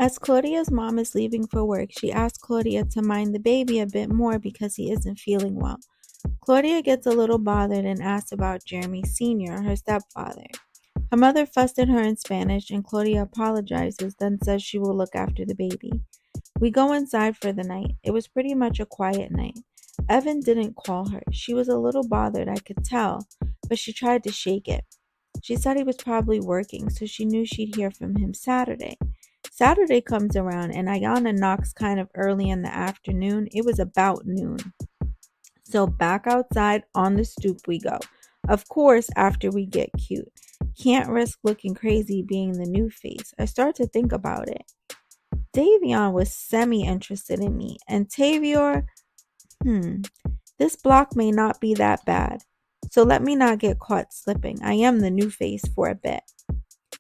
As Claudia's mom is leaving for work, she asks Claudia to mind the baby a bit more because he isn't feeling well. Claudia gets a little bothered and asks about Jeremy Sr., her stepfather. Her mother fussed at her in Spanish, and Claudia apologizes, then says she will look after the baby. We go inside for the night. It was pretty much a quiet night. Evan didn't call her. She was a little bothered, I could tell, but she tried to shake it. She said he was probably working, so she knew she'd hear from him Saturday. Saturday comes around, and Ayana knocks kind of early in the afternoon. It was about noon. So back outside on the stoop we go. Of course, after we get cute. Can't risk looking crazy being the new face. I start to think about it. Davion was semi-interested in me, and Tavior, this block may not be that bad. So let me not get caught slipping. I am the new face for a bit.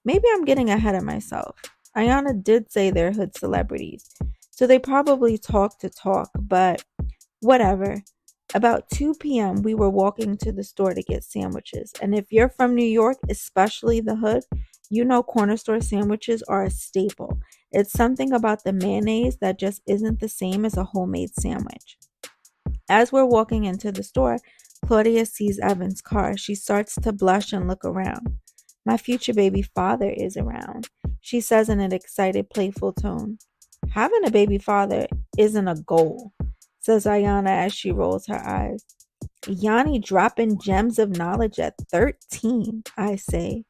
Maybe I'm getting ahead of myself. Ayana did say they're hood celebrities, so they probably talk to talk, but whatever. About 2 p.m., we were walking to the store to get sandwiches, and if you're from New York, especially the hood, you know corner store sandwiches are a staple. It's something about the mayonnaise that just isn't the same as a homemade sandwich. As we're walking into the store, Claudia sees Evan's car. She starts to blush and look around. My future baby father is around, she says in an excited, playful tone. Having a baby father isn't a goal, says Ayana as she rolls her eyes. Yanni dropping gems of knowledge at 13, I say.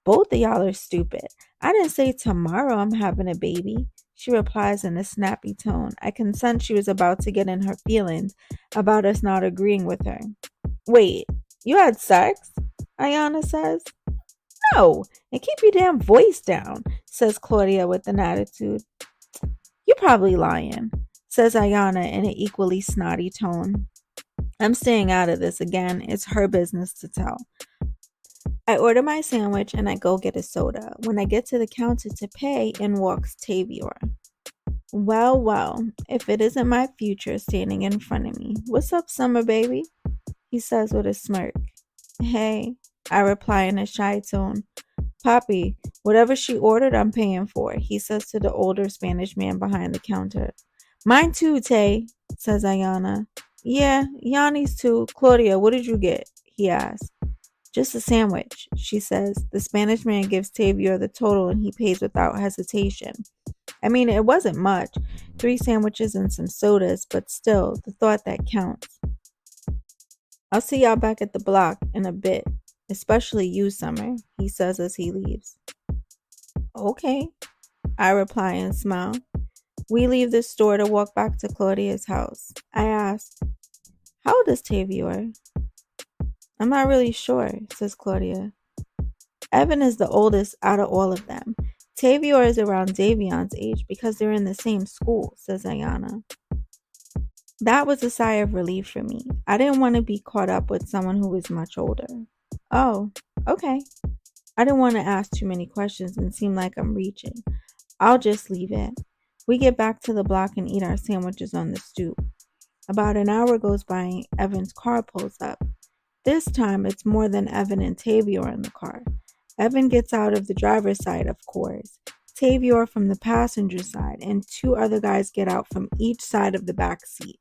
Both of y'all are stupid. I didn't say tomorrow I'm having a baby, she replies in a snappy tone. I can sense she was about to get in her feelings about us not agreeing with her. Wait, you had sex? Ayana says. No, and keep your damn voice down, says Claudia with an attitude. You're probably lying, says Ayana in an equally snotty tone. I'm staying out of this again. It's her business to tell. I order my sandwich and I go get a soda. When I get to the counter to pay, in walks Tavior. Well, if it isn't my future standing in front of me. What's up, summer baby? He says with a smirk. Hey, I reply in a shy tone. Papi, whatever she ordered, I'm paying for, he says to the older Spanish man behind the counter. Mine too, Tay, says Ayana. Yeah, Yanni's too. Claudia, what did you get? He asks. Just a sandwich, she says. The Spanish man gives Tavior the total and he pays without hesitation. I mean, it wasn't much. 3 sandwiches and some sodas, but still, the thought that counts. I'll see y'all back at the block in a bit, especially you, Summer, he says as he leaves. Okay, I reply and smile. We leave the store to walk back to Claudia's house. I ask, how old is Tavior? I'm not really sure, says Claudia. Evan is the oldest out of all of them. Tavior is around Davion's age because they're in the same school, says Ayana. That was a sigh of relief for me. I didn't want to be caught up with someone who was much older. Oh, okay. I didn't want to ask too many questions and seem like I'm reaching. I'll just leave it. We get back to the block and eat our sandwiches on the stoop. About an hour goes by and Evan's car pulls up. This time it's more than Evan and Tavior in the car. Evan gets out of the driver's side, of course. Tavior from the passenger side, and 2 other guys get out from each side of the back seat.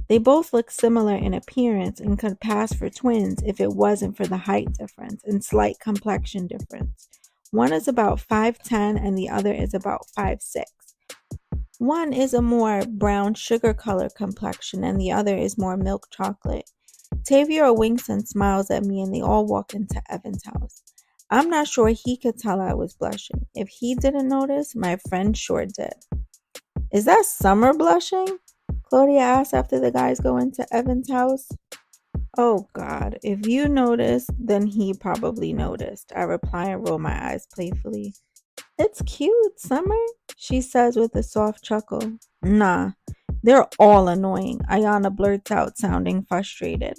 They both look similar in appearance and could pass for twins if it wasn't for the height difference and slight complexion difference. One is about 5'10" and the other is about 5'6". One is a more brown sugar color complexion and the other is more milk chocolate. Tavior winks and smiles at me and they all walk into Evan's house. I'm not sure he could tell I was blushing. If he didn't notice, my friend sure did. Is that Summer blushing? Claudia asks after the guys go into Evan's house. Oh God, if you noticed, then he probably noticed, I reply and roll my eyes playfully. It's cute, Summer, she says with a soft chuckle. Nah, they're all annoying, Ayana blurts out, sounding frustrated.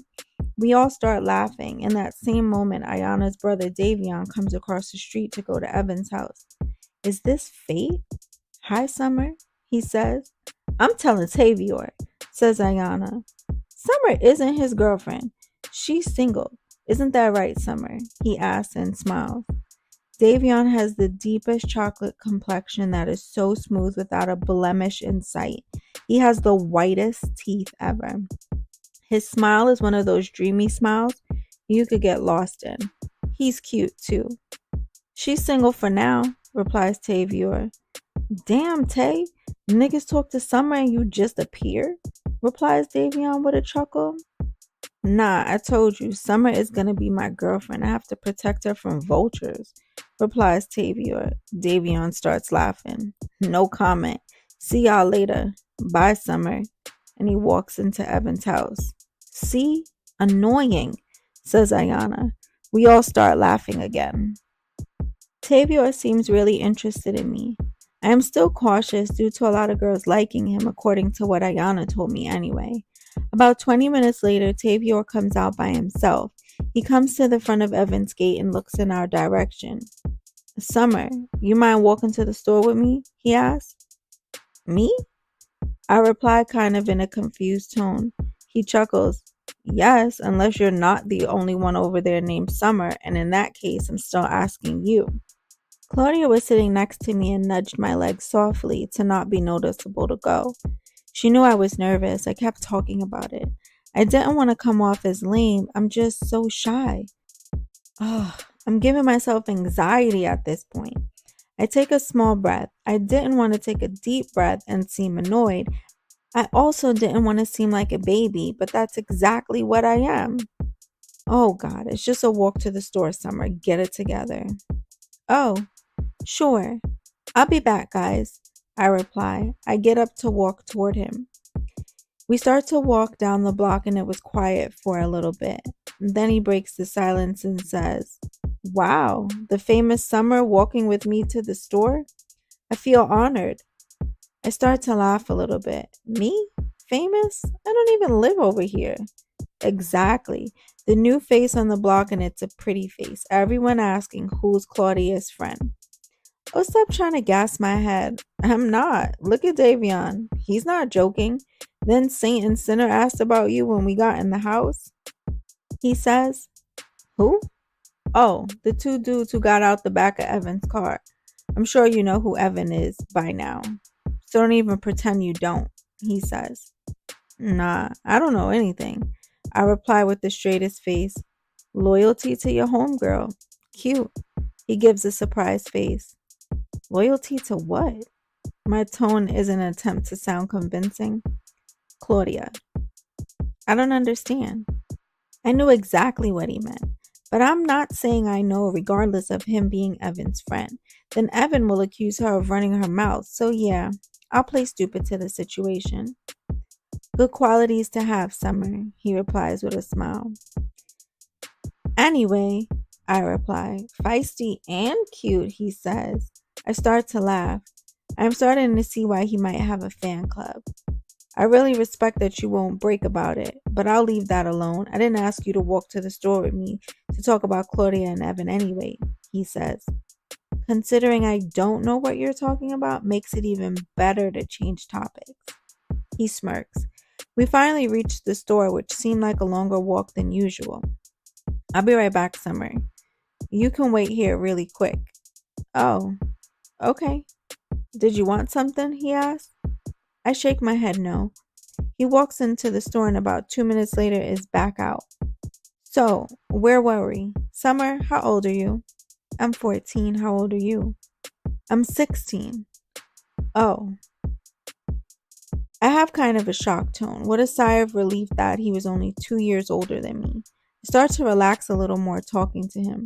We all start laughing. In that same moment, Ayana's brother Davion comes across the street to go to Evan's house. Is this fate? Hi, Summer, he says. I'm telling Tavior, says Ayana. Summer isn't his girlfriend. She's single. Isn't that right, Summer? He asks and smiles. Davion has the deepest chocolate complexion that is so smooth without a blemish in sight. He has the whitest teeth ever. His smile is one of those dreamy smiles you could get lost in. He's cute too. She's single for now, replies Tavior. Damn, Tay. Niggas talk to Summer and you just appear? Replies Davion with a chuckle. Nah, I told you, Summer is gonna be my girlfriend. I have to protect her from vultures, replies Tavior. Davion starts laughing. No comment. See y'all later. Bye, Summer. And he walks into Evan's house. See? Annoying, says Ayana. We all start laughing again. Tavior seems really interested in me. I am still cautious due to a lot of girls liking him, according to what Ayana told me anyway. About 20 minutes later, Tavior comes out by himself. He comes to the front of Evan's gate and looks in our direction. Summer, you mind walking to the store with me? He asks. Me? I reply kind of in a confused tone. He chuckles. Yes, unless you're not the only one over there named Summer, and in that case, I'm still asking you. Claudia was sitting next to me and nudged my leg softly to not be noticeable to go. She knew I was nervous. I kept talking about it. I didn't want to come off as lame. I'm just so shy. I'm giving myself anxiety at this point. I take a small breath. I didn't want to take a deep breath and seem annoyed. I also didn't want to seem like a baby, but that's exactly what I am. Oh God, it's just a walk to the store, Summer. Get it together. Oh, sure. I'll be back, guys, I reply. I get up to walk toward him. We start to walk down the block and it was quiet for a little bit. Then he breaks the silence and says, Wow, the famous Summer walking with me to the store? I feel honored. I start to laugh a little bit. Me? Famous? I don't even live over here. Exactly. The new face on the block, and it's a pretty face. Everyone asking who's Claudia's friend. Oh, stop trying to gas my head. I'm not. Look at Davion. He's not joking. Then Saint and Sinner asked about you when we got in the house. He says, Who? Oh, the two dudes who got out the back of Evan's car. I'm sure you know who Evan is by now. So don't even pretend you don't, he says. Nah, I don't know anything. I reply with the straightest face. Loyalty to your homegirl. Cute. He gives a surprised face. Loyalty to what? My tone is an attempt to sound convincing. Claudia. I don't understand. I knew exactly what he meant. But I'm not saying I know regardless of him being Evan's friend. Then Evan will accuse her of running her mouth. So yeah, I'll play stupid to the situation. Good qualities to have, Summer, he replies with a smile. Anyway, I reply. Feisty and cute, he says. I start to laugh. I'm starting to see why he might have a fan club. I really respect that you won't break about it, but I'll leave that alone. I didn't ask you to walk to the store with me to talk about Claudia and Evan anyway, he says. Considering I don't know what you're talking about makes it even better to change topics. He smirks. We finally reached the store, which seemed like a longer walk than usual. I'll be right back, Summer. You can wait here really quick. Oh, okay. Did you want something? He asks. I shake my head no. He walks into the store and about 2 minutes later is back out. So, where were we? Summer, how old are you? I'm 14. How old are you? I'm 16. Oh. I have kind of a shocked tone. What a sigh of relief that he was only 2 years older than me. I start to relax a little more talking to him.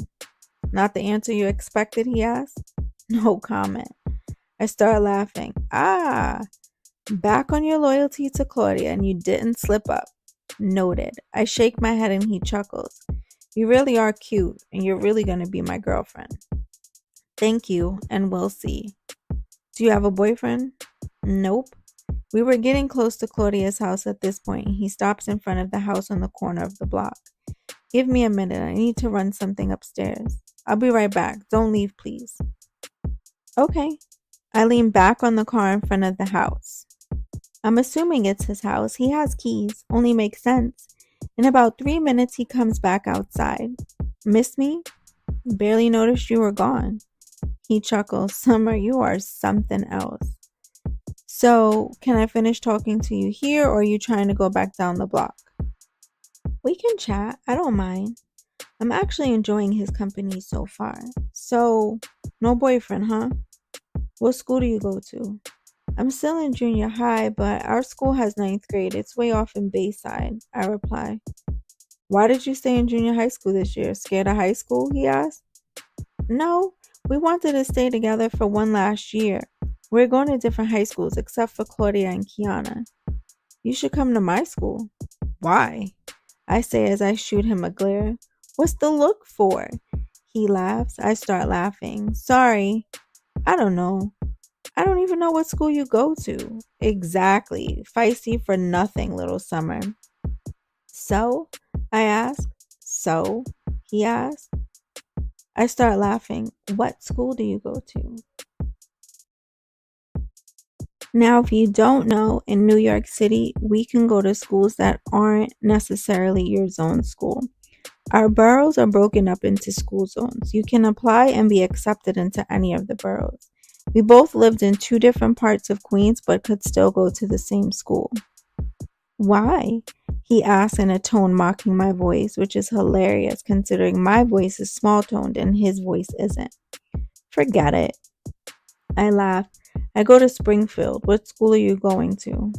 Not the answer you expected, he asks. No comment. I start laughing. Back on your loyalty to Claudia and you didn't slip up. Noted. I shake my head and he chuckles. You really are cute and you're really going to be my girlfriend. Thank you, and we'll see. Do you have a boyfriend? Nope. We were getting close to Claudia's house at this point. He stops in front of the house on the corner of the block. Give me a minute. I need to run something upstairs. I'll be right back. Don't leave, please. Okay. I lean back on the car in front of the house. I'm assuming it's his house. He has keys. Only makes sense. In about 3 minutes, he comes back outside. Miss me? Barely noticed you were gone. He chuckles. Summer, you are something else. So, can I finish talking to you here, or are you trying to go back down the block? We can chat. I don't mind. I'm actually enjoying his company so far. So, no boyfriend, huh? What school do you go to? I'm still in junior high, but our school has ninth grade. It's way off in Bayside, I reply. Why did you stay in junior high school this year? Scared of high school? He asked. No, we wanted to stay together for one last year. We're going to different high schools except for Claudia and Kiana. You should come to my school. Why? I say as I shoot him a glare. What's the look for? He laughs. I start laughing. Sorry. I don't know. I don't even know what school you go to. Exactly. Feisty for nothing, little Summer. So? I ask. So? He asks. I start laughing. What school do you go to? Now, if you don't know, in New York City, we can go to schools that aren't necessarily your zone school. Our boroughs are broken up into school zones. You can apply and be accepted into any of the boroughs. We both lived in two different parts of Queens but could still go to the same school. Why? He asked in a tone mocking my voice, which is hilarious considering my voice is small toned and his voice isn't. Forget it. I laugh. I go to Springfield. What school are you going to?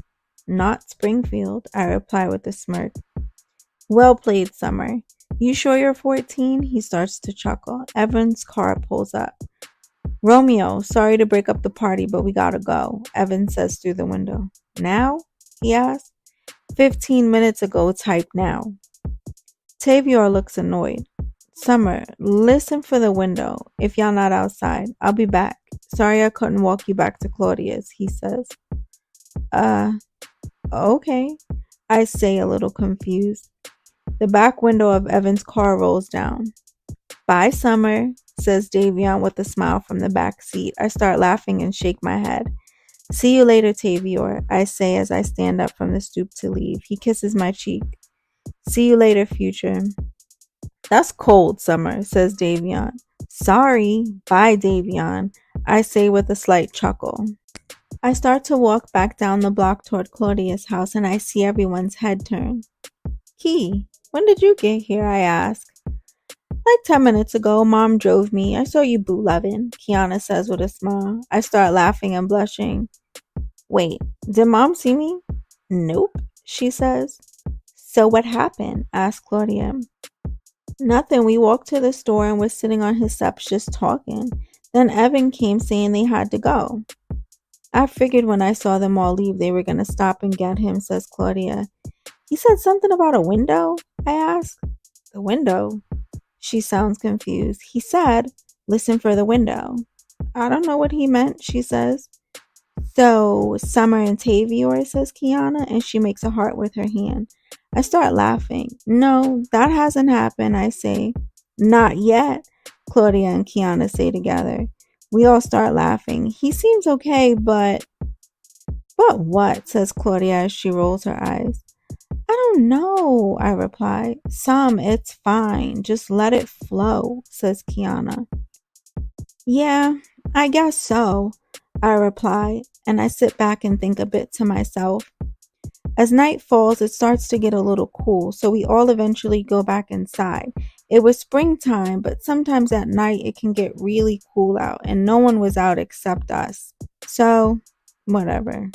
Not Springfield, I reply with a smirk. Well played, Summer. You sure you're 14? He starts to chuckle. Evan's car pulls up. Romeo, sorry to break up the party, but we gotta go, Evan says through the window. Now? He asks. 15 minutes ago, type now. Tavior looks annoyed. Summer, listen for the window. If y'all not outside, I'll be back. Sorry I couldn't walk you back to Claudia's, he says. Uh, okay, I say a little confused. The back window of Evan's car rolls down. Bye, Summer, says Davion with a smile from the back seat. I start laughing and shake my head. See you later, Tavior, I say as I stand up from the stoop to leave. He kisses my cheek. See you later, future. That's cold, Summer, says Davion. Sorry. Bye, Davion, I say with a slight chuckle. I start to walk back down the block toward Claudia's house and I see everyone's head turn. Key, when did you get here? I ask. Like 10 minutes ago, Mom drove me. I saw you boo-lovin', Kiana says with a smile. I start laughing and blushing. Wait, did Mom see me? Nope, she says. So what happened? Asked Claudia. Nothing. We walked to the store and were sitting on his steps just talking. Then Evan came saying they had to go. I figured when I saw them all leave they were going to stop and get him, says Claudia. He said something about a window? I asked. The window? She sounds confused. He said, listen for the window. I don't know what he meant, she says. So, Summer and Tavior, says Kiana, and she makes a heart with her hand. I start laughing. No, that hasn't happened, I say. Not yet, Claudia and Kiana say together. We all start laughing. He seems okay, but... But what? Says Claudia as she rolls her eyes. I don't know, I reply. It's fine. Just let it flow, says Kiana. Yeah, I guess so, I reply, and I sit back and think a bit to myself. As night falls, it starts to get a little cool, so we all eventually go back inside. It was springtime, but sometimes at night it can get really cool out, and no one was out except us. So, whatever.